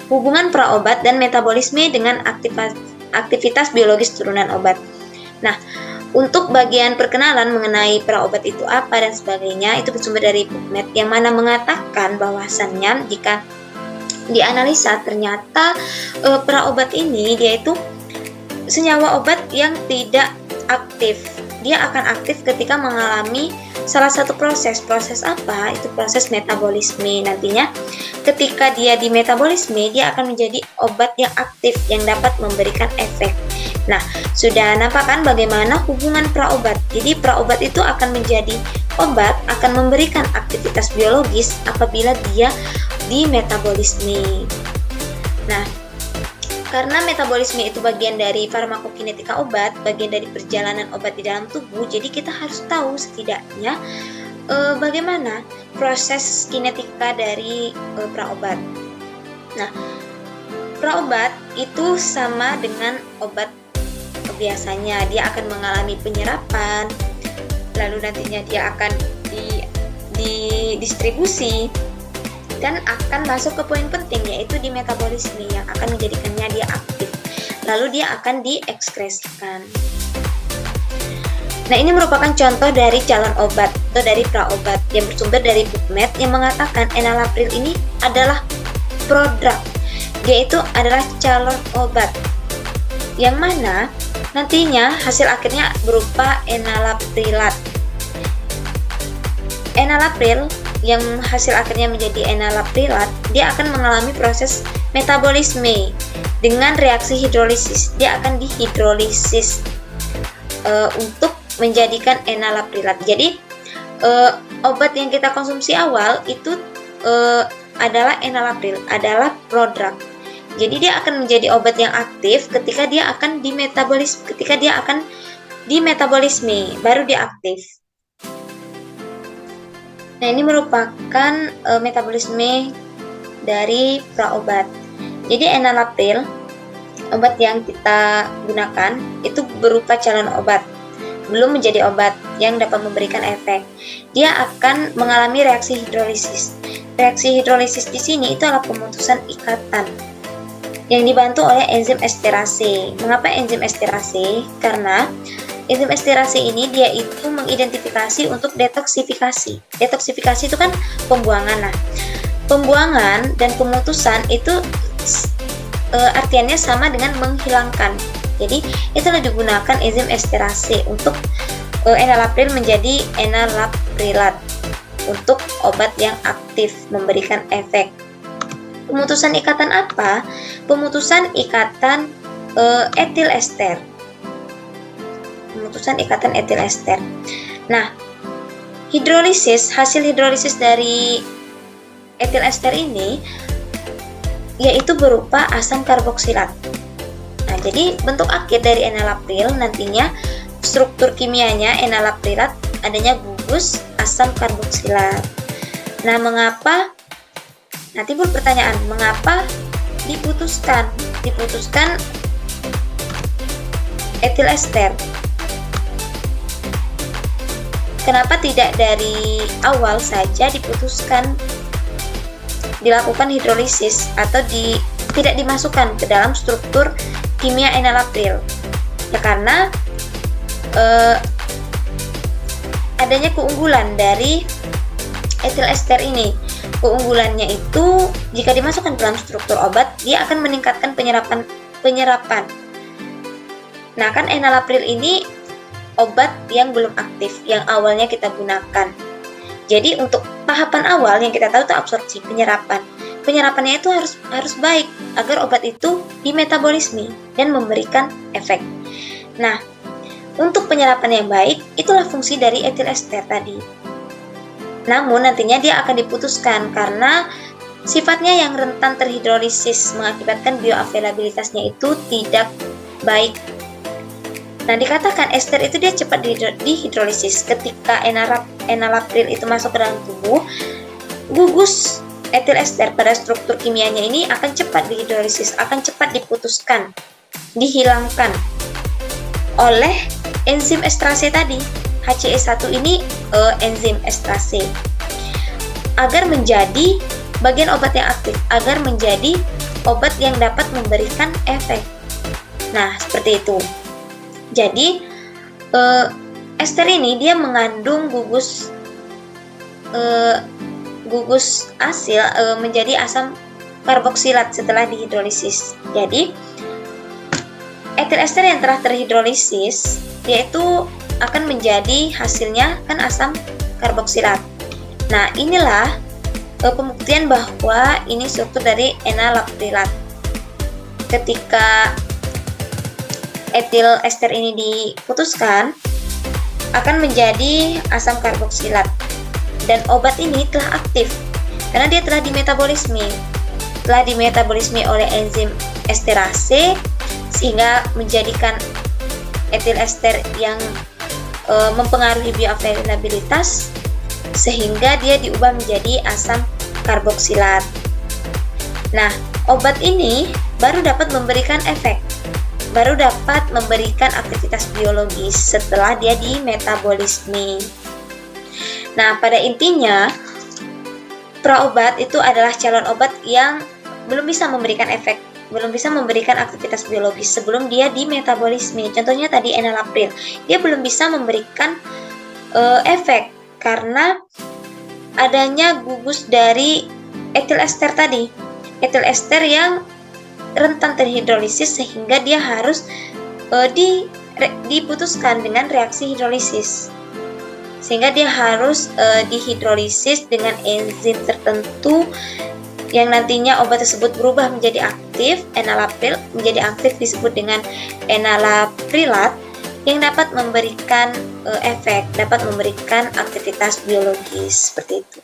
hubungan praobat dan metabolisme dengan aktivitas biologis turunan obat. Nah, untuk bagian perkenalan mengenai praobat itu apa dan sebagainya, itu bersumber dari PubMed yang mana mengatakan bahwasannya jika dianalisa ternyata praobat ini dia itu senyawa obat yang tidak aktif. Dia akan aktif ketika mengalami salah satu proses apa? Itu proses metabolisme. Nantinya ketika dia di metabolisme, dia akan menjadi obat yang aktif yang dapat memberikan efek. Nah, sudah nampak kan bagaimana hubungan praobat. Jadi praobat itu akan menjadi obat, akan memberikan aktivitas biologis apabila dia di metabolisme. Nah, karena metabolisme itu bagian dari farmakokinetika obat, bagian dari perjalanan obat di dalam tubuh, jadi kita harus tahu setidaknya bagaimana proses kinetika dari praobat. Nah, praobat itu sama dengan obat biasanya, dia akan mengalami penyerapan, lalu nantinya dia akan didistribusi dan akan masuk ke poin penting, yaitu di metabolisme yang akan menjadikannya dia aktif, lalu dia akan diekskresikan. Nah, ini merupakan contoh dari calon obat atau dari praobat yang bersumber dari PubMed yang mengatakan enalapril ini adalah prodrug, yaitu adalah calon obat yang mana nantinya hasil akhirnya berupa enalaprilat. Enalapril yang hasil akhirnya menjadi enalaprilat, dia akan mengalami proses metabolisme dengan reaksi hidrolisis. Dia akan dihidrolisis untuk menjadikan enalaprilat. Jadi obat yang kita konsumsi awal itu adalah enalapril, adalah prodrug. Jadi dia akan menjadi obat yang aktif ketika dia akan dimetabolisme, baru dia aktif. Nah, ini merupakan metabolisme dari praobat. Jadi enalapril, obat yang kita gunakan itu berupa calon obat, belum menjadi obat yang dapat memberikan efek. Dia akan mengalami reaksi hidrolisis. Reaksi hidrolisis di sini itu adalah pemutusan ikatan yang dibantu oleh enzim esterase. Mengapa enzim esterase? Karena enzim esterase ini dia itu mengidentifikasi untuk detoksifikasi. Detoksifikasi itu kan pembuangan. Nah, pembuangan dan pemutusan itu artiannya sama dengan menghilangkan. Jadi itulah digunakan enzim esterase untuk enalapril menjadi enalaprilat untuk obat yang aktif memberikan efek. Pemutusan ikatan apa? Pemutusan ikatan etil ester. Pemutusan ikatan etil ester. Nah, hasil hidrolisis dari etil ester ini yaitu berupa asam karboksilat. Nah, jadi bentuk akhir dari enalapril nantinya struktur kimianya enalaprilat adanya gugus asam karboksilat. Nah, mengapa? Nah, timbul pertanyaan, mengapa diputuskan etil ester? Kenapa tidak dari awal saja dilakukan hidrolisis atau tidak dimasukkan ke dalam struktur kimia enalapril? Ya, karena adanya keunggulan dari etil ester ini. Keunggulannya itu jika dimasukkan ke dalam struktur obat, dia akan meningkatkan penyerapan. Nah, kan enalapril ini obat yang belum aktif, yang awalnya kita gunakan. Jadi untuk tahapan awal yang kita tahu itu absorpsi, penyerapan. Penyerapannya itu harus baik agar obat itu dimetabolisme dan memberikan efek. Nah, untuk penyerapan yang baik, itulah fungsi dari etil ester tadi. Namun nantinya dia akan diputuskan karena sifatnya yang rentan terhidrolisis mengakibatkan bioavailabilitasnya itu tidak baik. Nah, dikatakan ester itu dia cepat dihidrolisis. Ketika enalapril itu masuk ke dalam tubuh, gugus etil ester pada struktur kimianya ini akan cepat dihidrolisis, akan cepat diputuskan, dihilangkan oleh enzim esterase tadi. HCE1 ini enzim esterase agar menjadi bagian obat yang aktif, agar menjadi obat yang dapat memberikan efek. Nah, seperti itu. Jadi, ester ini dia mengandung gugus asil menjadi asam karboksilat setelah dihidrolisis. Jadi, etil ester yang telah terhidrolisis yaitu akan menjadi hasilnya kan asam karboksilat. Nah, inilah pembuktian bahwa ini struktur dari enalaprilat. Ketika etil ester ini diputuskan akan menjadi asam karboksilat, dan obat ini telah aktif karena dia telah dimetabolisme oleh enzim esterase, sehingga menjadikan etil ester yang mempengaruhi bioavailabilitas, sehingga dia diubah menjadi asam karboksilat. Nah, obat ini baru dapat memberikan efek, baru dapat memberikan aktivitas biologis setelah dia dimetabolisme. Nah, pada intinya, praobat itu adalah calon obat yang belum bisa memberikan efek, belum bisa memberikan aktivitas biologis sebelum dia dimetabolisme. Contohnya tadi enalapril, dia belum bisa memberikan efek karena adanya gugus dari etil ester tadi, etil ester yang rentan terhidrolisis, sehingga dia harus diputuskan dengan reaksi hidrolisis, sehingga dia harus dihidrolisis dengan enzim tertentu yang nantinya obat tersebut berubah menjadi aktif, enalapril menjadi aktif, disebut dengan enalaprilat, yang dapat memberikan efek, dapat memberikan aktivitas biologis seperti itu.